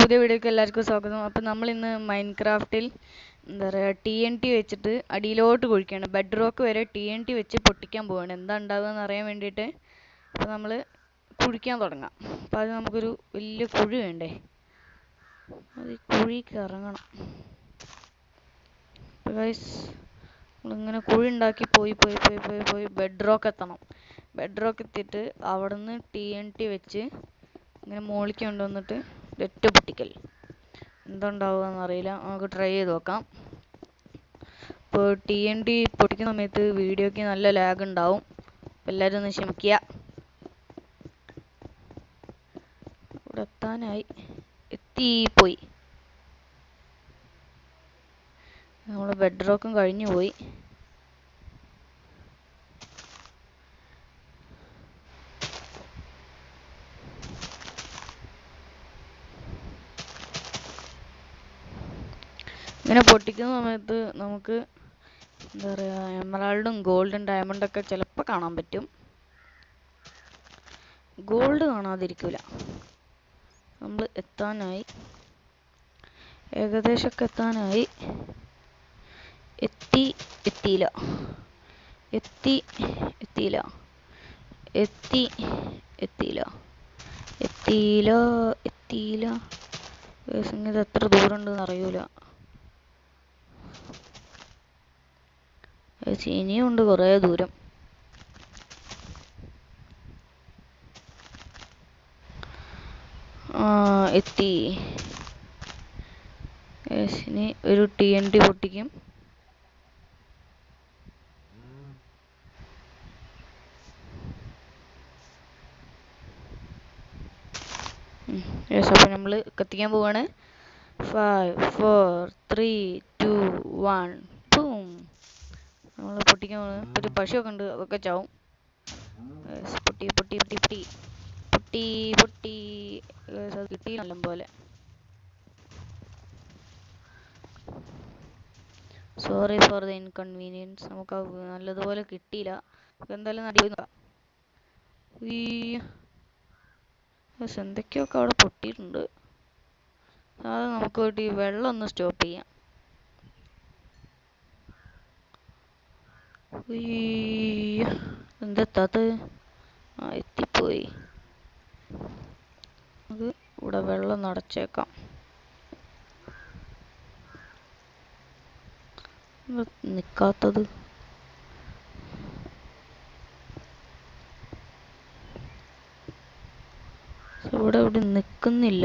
പുതിയ വീഡിയോക്ക് എല്ലാവർക്കും സ്വാഗതം. അപ്പോൾ നമ്മൾ ഇന്ന് മൈൻക്രാഫ്റ്റിൽ എന്താ പറയുക TNT വെച്ചിട്ട് അടിയിലോട്ട് കുഴിക്കുകയാണ്. ബെഡ് റോക്ക് വരെ TNT വെച്ച് പൊട്ടിക്കാൻ പോവുകയാണ്. എന്താ ഉണ്ടാവുക എന്ന് അറിയാൻ വേണ്ടിയിട്ട് അപ്പോൾ നമ്മൾ കുഴിക്കാൻ തുടങ്ങാം. അപ്പോൾ അത് നമുക്കൊരു വലിയ കുഴി വേണ്ടേ, അത് കുഴിക്ക് ഇറങ്ങണം. അപ്പോൾ ഗൈസ് നമ്മളിങ്ങനെ കുഴി ഉണ്ടാക്കി പോയി ബെഡ് റോക്ക് എത്തണം. ബെഡ് റോക്ക് എത്തിയിട്ട് അവിടെ നിന്ന് TNT വെച്ച് ഇങ്ങനെ മുകളിലേക്ക് കൊണ്ടുവന്നിട്ട് ഒറ്റ പൊട്ടിക്കൽ. എന്തുണ്ടാവുക എന്നറിയില്ല, നമുക്ക് ട്രൈ ചെയ്ത് നോക്കാം. ഇപ്പോൾ TNT പൊട്ടിക്കുന്ന സമയത്ത് വീഡിയോയ്ക്ക് നല്ല ലാഗ് ഉണ്ടാവും, എല്ലാവരും ഒന്ന് ക്ഷമിക്കുക. ഇവിടെ എത്താനായി, എത്തിപ്പോയി. നമ്മൾ ബെഡ് റോക്കും കഴിഞ്ഞു പോയി. ഇങ്ങനെ പൊട്ടിക്കുന്ന സമയത്ത് നമുക്ക് എന്താ പറയുക, എമറാൾഡും ഗോൾഡും ഡയമണ്ടൊക്കെ ചിലപ്പോൾ കാണാൻ പറ്റും. ഗോൾഡ് കാണാതിരിക്കില്ല. നമ്മൾ എത്താനായി, ഏകദേശമൊക്കെ എത്താനായി. എത്തിയില്ല. ഇത് എത്ര ദൂരം ഉണ്ടെന്ന് അറിയൂല. ഇനിയുണ്ട് കുറേ ദൂരം. എത്തി. ഇനി ഒരു TNT പൊട്ടിക്കും. അപ്പോൾ നമ്മൾ കത്തിക്കാൻ പോവാണ്. 5 4 3 2 1 ബൂം. നമ്മൾ പൊട്ടിക്കാൻ പോകുന്നത്. ഇപ്പോൾ ഒരു പശുവൊക്കെ ഉണ്ട്, അതൊക്കെ ചാവും. പൊട്ടി അത് കിട്ടി നല്ല പോലെ. Sorry for the inconvenience. നമുക്ക് നല്ലതുപോലെ കിട്ടിയില്ല. എന്തായാലും നടി നോക്കാം. എന്തൊക്കെയൊക്കെ അവിടെ പൊട്ടിയിട്ടുണ്ട്. അത് നമുക്ക് വേണ്ടി വെള്ളം ഒന്ന് സ്റ്റോപ്പ് ചെയ്യാം. എന്തെത്താത്? എത്തിപ്പോയി. അത് ഇവിടെ വെള്ളം നടച്ചേക്കാം. നിക്കാത്തത് ഇവിടെ നിക്കുന്നില്ല.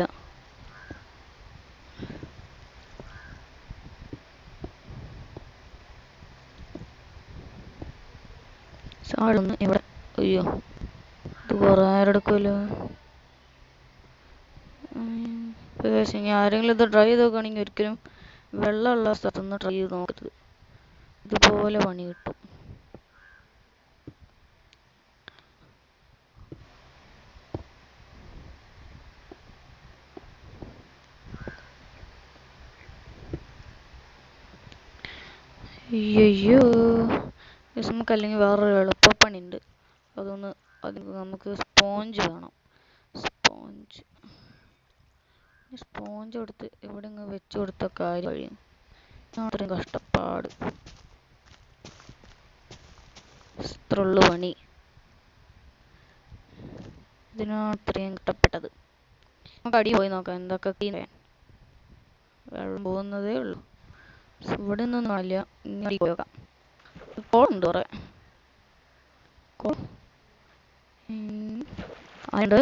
സാടൊന്ന് ഇവിടെ. അയ്യോ, ഇത് കുറേ നേരം എടുക്കുമല്ലോ. ഇനി ആരെങ്കിലും ഇത് ട്രൈ ചെയ്ത് നോക്കുകയാണെങ്കിൽ ഒരിക്കലും വെള്ളമുള്ള സ്ഥലത്തൊന്ന് ട്രൈ ചെയ്ത് നോക്കരുത്. ഇതുപോലെ പണി കിട്ടും. അയ്യോ, നമുക്ക് അല്ലെങ്കിൽ വേറൊരു എളുപ്പപ്പണി ഉണ്ട്. അത് നമുക്ക് സ്പോഞ്ച് വേണം. സ്പോഞ്ച് കൊടുത്ത് ഇവിടെ ഇങ്ങ് വെച്ച് കൊടുത്ത കാര്യം കഴിയും. അത്രയും കഷ്ടപ്പാട്, ഇത്രയുള്ളു പണി. ഇതിനാണ് ഇത്രയും കഷ്ടപ്പെട്ടത്. നമുക്ക് അടി പോയി നോക്കാം എന്തൊക്കെ വെള്ളം പോകുന്നതേ ഉള്ളൂ. ഇവിടെ നിന്നൊന്നും കാണില്ല. ഇങ്ങനെ പോയി നോക്കാം. കോളുണ്ട് കുറെ. അതുകൊണ്ട്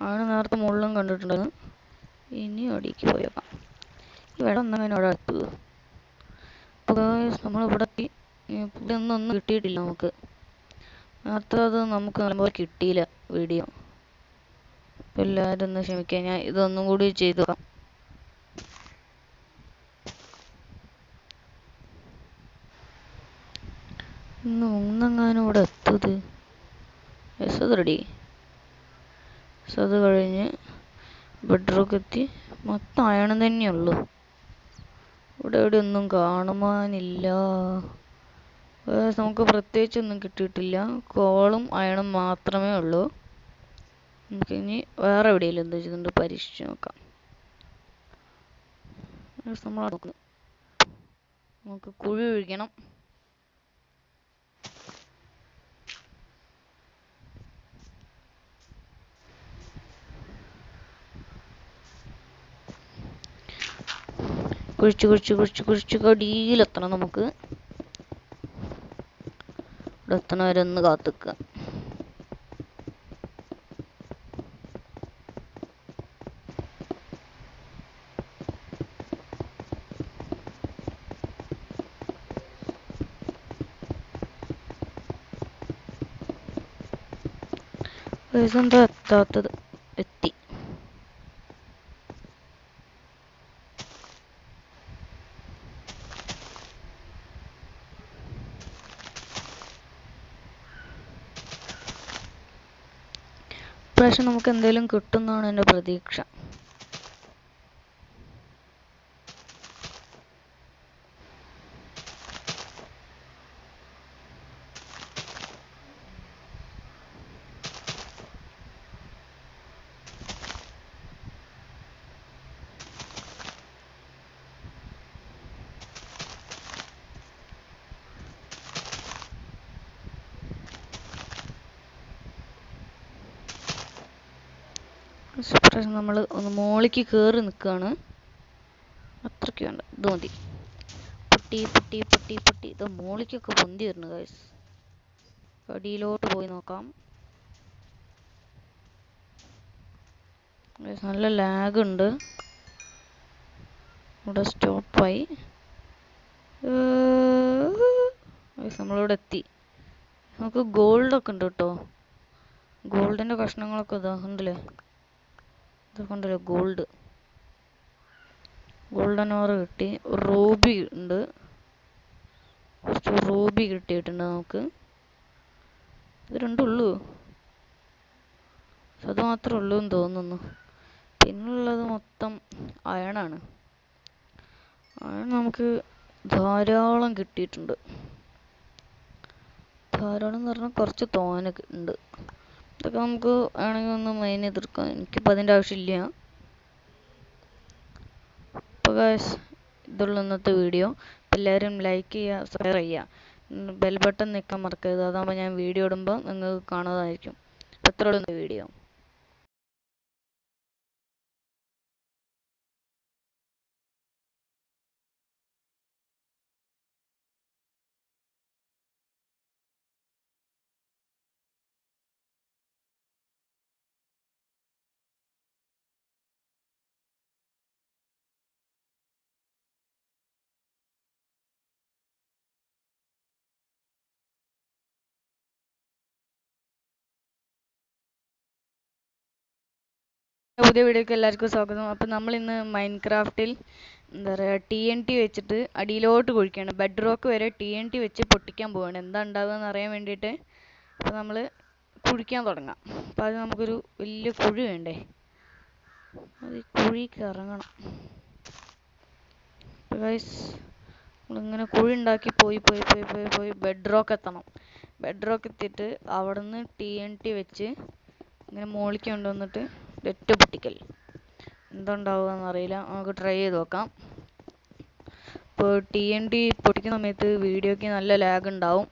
ആണ് നേരത്തെ മുള്ളും കണ്ടിട്ടുണ്ടെന്ന്. ഇനി അടിക്ക് പോയി നോക്കാം. ഈ വെള്ളം ഒന്നങ്ങനെ അവിടെ എത്തുക. അപ്പോൾ നമ്മളിവിടെ ഇതൊന്നും കിട്ടിയിട്ടില്ല നമുക്ക്. നേരത്തെ അത് നമുക്ക് നല്ലപോലെ കിട്ടിയില്ല വീഡിയോ. അപ്പോൾ എല്ലാവരും ഒന്ന് ക്ഷമിക്കുക. ഞാൻ ഇതൊന്നും കൂടി ചെയ്തു നോക്കാം. ഒന്നെങ്ങാനും ഇവിടെ എത്തത്. അത് റെഡി. അത് കഴിഞ്ഞ് ബെഡ് റോക്ക് എത്തി. മൊത്തം അയൺ തന്നെയുള്ളൂ. ഇവിടെ ഒന്നും കാണുവാനില്ല. നമുക്ക് പ്രത്യേകിച്ചൊന്നും കിട്ടിയിട്ടില്ല. കോളും അയണും മാത്രമേ ഉള്ളൂ. നമുക്കിനി വേറെ എവിടെയെങ്കിലും എന്ത് ചെയ്തിട്ടുണ്ട് പരീക്ഷിച്ച് നോക്കാം. നമ്മൾ നമുക്ക് കുഴി ഒഴിക്കണം. കുഴിച്ച് കടിയിലെത്തണം. നമുക്ക് ഇവിടെ എത്തണ വരെ ഒന്ന് കാത്തിക്കുക. എന്താ എത്താത്തത്? എത്തി. ഇപ്രാവശ്യം നമുക്ക് എന്തെങ്കിലും കിട്ടുമെന്നാണ് എൻ്റെ പ്രതീക്ഷ. നമ്മൾ ഒന്ന് മോളിക്ക് കയറി നിൽക്കുകയാണ്. അത്രയ്ക്ക് വേണ്ട, ഇത് മതി. പൊട്ടി ഇത് മോളിക്കൊക്കെ പൊന്തി വരുന്നു ഗൈസ്. അടിയിലോട്ട് പോയി നോക്കാം. നല്ല ലാഗ് ഉണ്ട്. ഇവിടെ സ്റ്റോപ്പായി. നമ്മളിവിടെ എത്തി. നമുക്ക് ഗോൾഡൊക്കെ ഉണ്ട് കേട്ടോ. ഗോൾഡിൻ്റെ കഷ്ണങ്ങളൊക്കെ ഇതാ ഉണ്ടല്ലേ. ഇതൊക്കെ ഉണ്ടല്ലോ ഗോൾഡൻ ഓർ കിട്ടി. റൂബി ഉണ്ട്. കുറച്ച് റൂബി കിട്ടിയിട്ടുണ്ട് നമുക്ക്. ഇത് രണ്ടുള്ളൂ. അത് മാത്രമേ ഉള്ളൂ എന്ന് തോന്നുന്നു. പിന്നുള്ളത് മൊത്തം അയണാണ്. അയൺ നമുക്ക് ധാരാളം കിട്ടിയിട്ടുണ്ട്. ധാരാളം എന്ന് പറഞ്ഞാൽ കുറച്ച് തോനെ ഉണ്ട്. ഇതൊക്കെ നമുക്ക് വേണമെങ്കിൽ ഒന്ന് മൈൻ ചെയ്തെടുക്കാം. എനിക്കിപ്പോൾ അതിൻ്റെ ആവശ്യമില്ല. അപ്പോൾ ഗൈസ്, ഇതുള്ള ഇന്നത്തെ വീഡിയോ. എല്ലാവരും ലൈക്ക് ചെയ്യുക, ഷെയർ ചെയ്യുക, ബെൽ ബട്ടൺ നിൽക്കാൻ മറക്കരുത്. അതാകുമ്പോൾ ഞാൻ വീഡിയോ ഇടുമ്പോൾ നിങ്ങൾക്ക് കാണുന്നതായിരിക്കും. അത്രയുള്ള വീഡിയോ. പുതിയ വീഡിയോക്ക് എല്ലാവർക്കും സ്വാഗതം. അപ്പം നമ്മളിന്ന് മൈൻക്രാഫ്റ്റിൽ എന്താ പറയുക TNT വെച്ചിട്ട് അടിയിലോട്ട് കുഴിക്കുകയാണ്. ബെഡ് റോക്ക് വരെ TNT വെച്ച് പൊട്ടിക്കാൻ പോവുകയാണ്. എന്താ ഉണ്ടാവുകയെന്ന് അറിയാൻ വേണ്ടിയിട്ട്. അപ്പോൾ നമ്മൾ കുഴിക്കാൻ തുടങ്ങാം. അപ്പോൾ അത് നമുക്കൊരു വലിയ കുഴി വേണ്ടേ. അത് കുഴിക്ക് ഇറങ്ങണം. അപ്പോൾ ഗൈസ്, നമ്മളിങ്ങനെ കുഴി ഉണ്ടാക്കി പോയി ബെഡ് റോക്ക് എത്തണം. ബെഡ് റോക്ക് എത്തിയിട്ട് അവിടെ നിന്ന് TNT വെച്ച് ഇങ്ങനെ മോളിക്ക് കൊണ്ടുവന്നിട്ട് ഒറ്റ പൊട്ടിക്കൽ. എന്തുണ്ടാവുകയെന്ന് അറിയില്ല. നമുക്ക് ട്രൈ ചെയ്ത് നോക്കാം. ഇപ്പോൾ TNT പൊട്ടിക്കുന്ന സമയത്ത് വീഡിയോയ്ക്ക് നല്ല ലാഗ് ഉണ്ടാവും.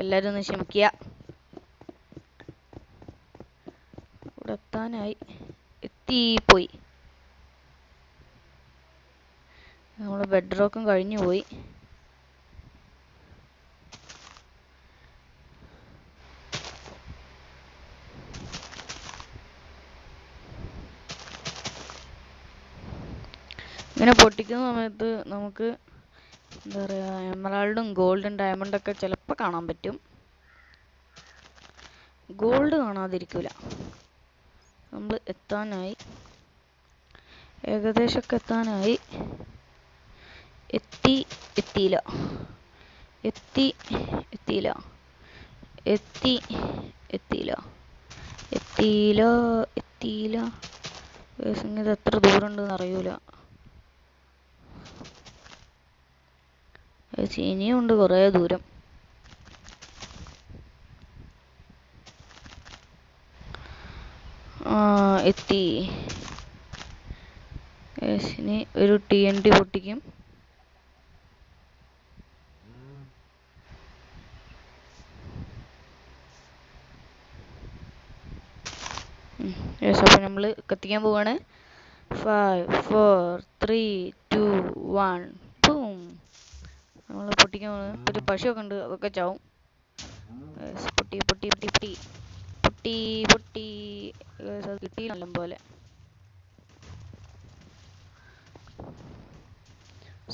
എല്ലാവരും ഒന്ന് ക്ഷമിക്കുക. ഇവിടെ എത്താനായി. എത്തിപ്പോയി. നമ്മുടെ ബെഡ് റോക്കും കഴിഞ്ഞു പോയി. ഇങ്ങനെ പൊട്ടിക്കുന്ന സമയത്ത് നമുക്ക് എന്താ പറയുക എമറാൾഡും ഗോൾഡും ഡയമണ്ടൊക്കെ ചിലപ്പോൾ കാണാൻ പറ്റും. ഗോൾഡ് കാണാതിരിക്കില്ല. നമ്മൾ എത്താനായി, ഏകദേശമൊക്കെ എത്താനായി. എത്തിയില്ല. ഇത് എത്ര ദൂരം ഉണ്ടെന്ന് അറിയൂല. ഇനിയും ഉണ്ട് കുറേ ദൂരം. എത്തി. ഇനി ഒരു TNT പൊട്ടിക്കും. അപ്പോൾ നമ്മൾ കത്തിക്കാൻ പോവാണ്. 5 4 3 2 1 ബൂം. നമ്മൾ പൊട്ടിക്കാൻ പോകുന്നത്. ഒരു പശുവൊക്കെ ഉണ്ട്, അതൊക്കെ ചാവും. പൊട്ടി പൊട്ടി പൊട്ടി പൊട്ടി പൊട്ടി പൊട്ടി. അത് കിട്ടി നല്ല പോലെ.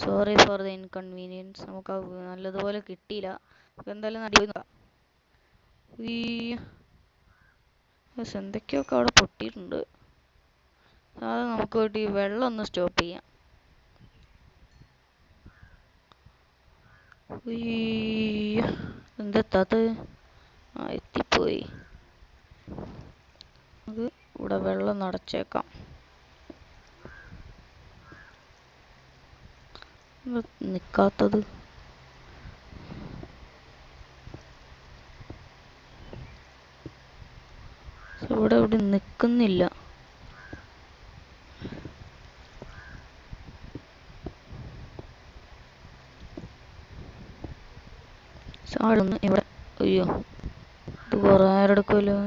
Sorry for the inconvenience. നമുക്ക് നല്ലതുപോലെ കിട്ടിയില്ല. എന്തായാലും നടി പോയി നോക്കാം. എന്തൊക്കെയൊക്കെ അവിടെ പൊട്ടിയിട്ടുണ്ട്. അത് നമുക്ക് വേണ്ടി വെള്ളം ഒന്ന് സ്റ്റോപ്പ് ചെയ്യാം. എന്തെത്താത്? എത്തിപ്പോയി. നമുക്ക് ഇവിടെ വെള്ളം നടച്ചേക്കാം. നിക്കാത്തത് ഇവിടെ നിക്കുന്നില്ല. സാടൊന്ന് ഇവിടെ. അയ്യോ, ഇത് കുറേ നേരം എടുക്കുമല്ലോ.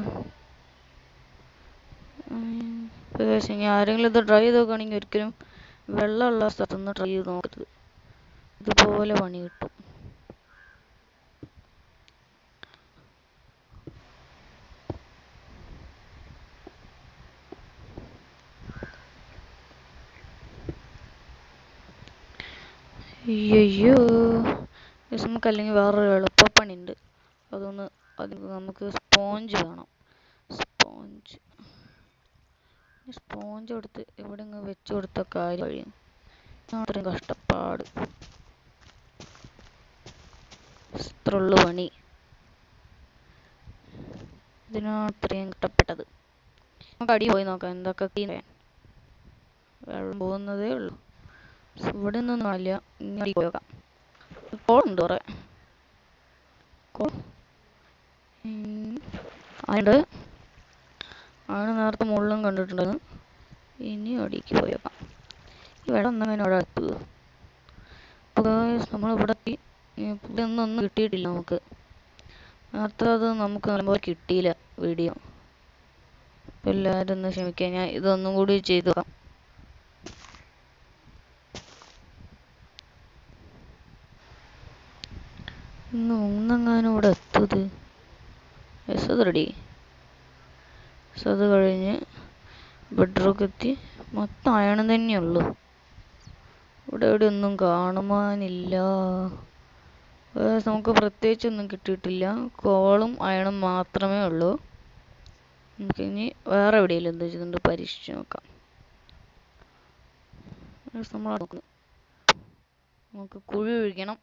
ആരെങ്കിലും ഇത് ട്രൈ ചെയ്ത് നോക്കുകയാണെങ്കിൽ ഒരിക്കലും വെള്ളമുള്ള സ്ഥലത്തൊന്ന് ട്രൈ ചെയ്ത് നോക്കരുത്. ഇതുപോലെ പണി കിട്ടും. അയ്യോ, നമുക്ക് അല്ലെങ്കിൽ വേറൊരു എളുപ്പപ്പണി ഉണ്ട്. അത് നമുക്ക് സ്പോഞ്ച് വേണം. സ്പോഞ്ച് കൊടുത്ത് ഇവിടെ ഇങ്ങ് വെച്ച് കൊടുത്ത കാര്യം കഴിയും. അത്രയും കഷ്ടപ്പാട്. ഇത്രയുള്ളു പണി. ഇതിനാണ് അത്രയും കഷ്ടപ്പെട്ടത്. നമുക്ക് അടി പോയി നോക്കാം എന്തൊക്കെ വെള്ളം പോകുന്നതേ ഉള്ളൂ. ഇവിടെ നിന്നൊന്നും അല്ല. ഇങ്ങനെ പോയി നോക്കാം. കോളുണ്ട് കുറെ. അതുണ്ട്. ആണ് നേരത്തെ മുകളിലും കണ്ടിട്ടുണ്ടായിരുന്നു. ഇനി അടിക്ക് പോയേക്കാം. ഈ വെള്ളം ഒന്നും അവിടെ എത്തുക. നമ്മളിവിടെ ഇവിടെ ഒന്നും കിട്ടിയിട്ടില്ല നമുക്ക്. നേരത്തെ അത് നമുക്ക് നല്ലപോലെ കിട്ടിയില്ല വീഡിയോ. എല്ലാവരും ഒന്ന് ക്ഷമിക്കാം. ഞാൻ ഇതൊന്നും കൂടി ചെയ്തു നോക്കാം. ഒന്നെങ്ങാനും ഇവിടെ എത്തത്. അത് റെഡി. അത് കഴിഞ്ഞ് ബെഡ്റൂക്ക് എത്തി. മൊത്തം അയണം തന്നെയുള്ളൂ. ഇവിടെ എവിടെ ഒന്നും കാണുവാനില്ല. നമുക്ക് പ്രത്യേകിച്ചൊന്നും കിട്ടിയിട്ടില്ല. കോളും അയണും മാത്രമേ ഉള്ളൂ. നമുക്കിനി വേറെ എവിടെയെങ്കിലും എന്ത് ചെയ്തിട്ടുണ്ട് പരീക്ഷിച്ച് നോക്കാം. നമുക്ക് കുഴി ഒഴിക്കണം.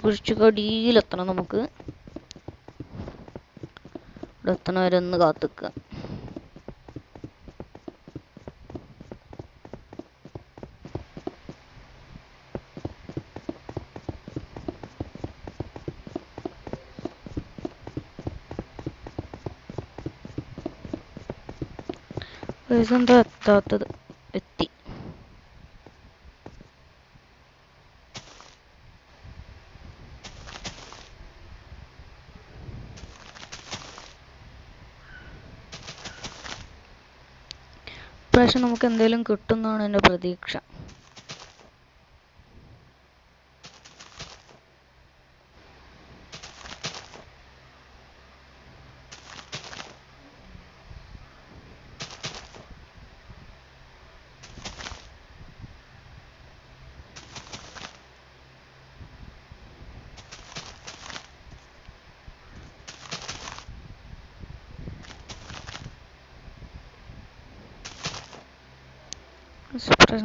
കുഴിച്ച് കടിയിലെത്തണം. നമുക്ക് ഇവിടെ എത്തണ വരെ ഒന്ന് കാത്തിക്കുക. എന്താ എത്താത്തത്? എത്തി. ഇപ്രാവശ്യം നമുക്ക് എന്തെങ്കിലും കിട്ടുമെന്നാണ് എൻ്റെ പ്രതീക്ഷ.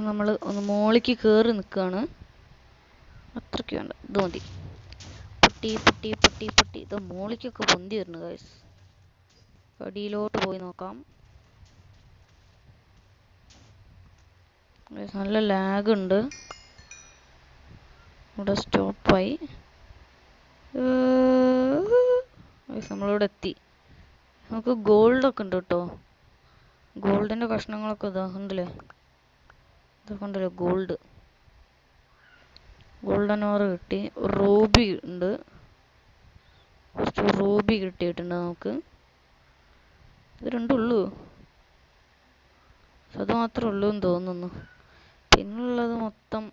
നമ്മൾ ഒന്ന് മോളിക്ക് കയറി നിൽക്കുകയാണ്. അത്രയ്ക്ക് വേണ്ട, ഇത് മതി. പൊട്ടി ഇത് മോളിക്കൊക്കെ പൊന്തി വരുന്നു ഗൈസ്. അടിയിലോട്ട് പോയി നോക്കാം. നല്ല ലാഗ് ഉണ്ട്. ഇവിടെ സ്റ്റോപ്പായി. നമ്മളിവിടെ എത്തി. നമുക്ക് ഗോൾഡൊക്കെ ഉണ്ട് കേട്ടോ. ഗോൾഡിൻ്റെ കഷ്ണങ്ങളൊക്കെ ഇതാ ഉണ്ടല്ലേ, ഇതൊക്കെ ഉണ്ടല്ലോ ഗോൾഡ്. ഗോൾഡൻ ഓർ കിട്ടി. റൂബി ഉണ്ട്, കുറച്ച് റൂബി കിട്ടിയിട്ടുണ്ട് നമുക്ക്. ഇത് രണ്ടുള്ളൂ, അത് മാത്രമേ ഉള്ളൂ എന്ന് തോന്നുന്നു. പിന്നുള്ളത് മൊത്തം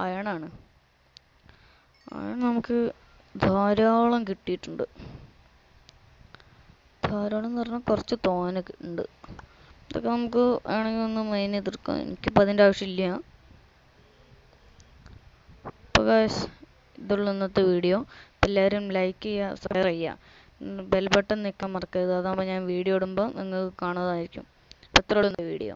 അയണാണ്. അയൺ നമുക്ക് ധാരാളം കിട്ടിയിട്ടുണ്ട്. ധാരാളം എന്ന് പറഞ്ഞാൽ കുറച്ച് തോനെ ഉണ്ട്. ഇതൊക്കെ നമുക്ക് വേണമെങ്കിൽ ഒന്ന് മൈൻ ചെയ്തെടുക്കാം. എനിക്കിപ്പോൾ അതിൻ്റെ ആവശ്യമില്ല. അപ്പോൾ ഗൈസ്, ഇതുള്ള ഇന്നത്തെ വീഡിയോ. എല്ലാവരും ലൈക്ക് ചെയ്യുക, ഷെയർ ചെയ്യുക, ബെൽ ബട്ടൺ നിൽക്കാൻ മറക്കരുത്. അതാകുമ്പോൾ ഞാൻ വീഡിയോ ഇടുമ്പോൾ നിങ്ങൾക്ക് കാണുന്നതായിരിക്കും. അത്രയുള്ള വീഡിയോ.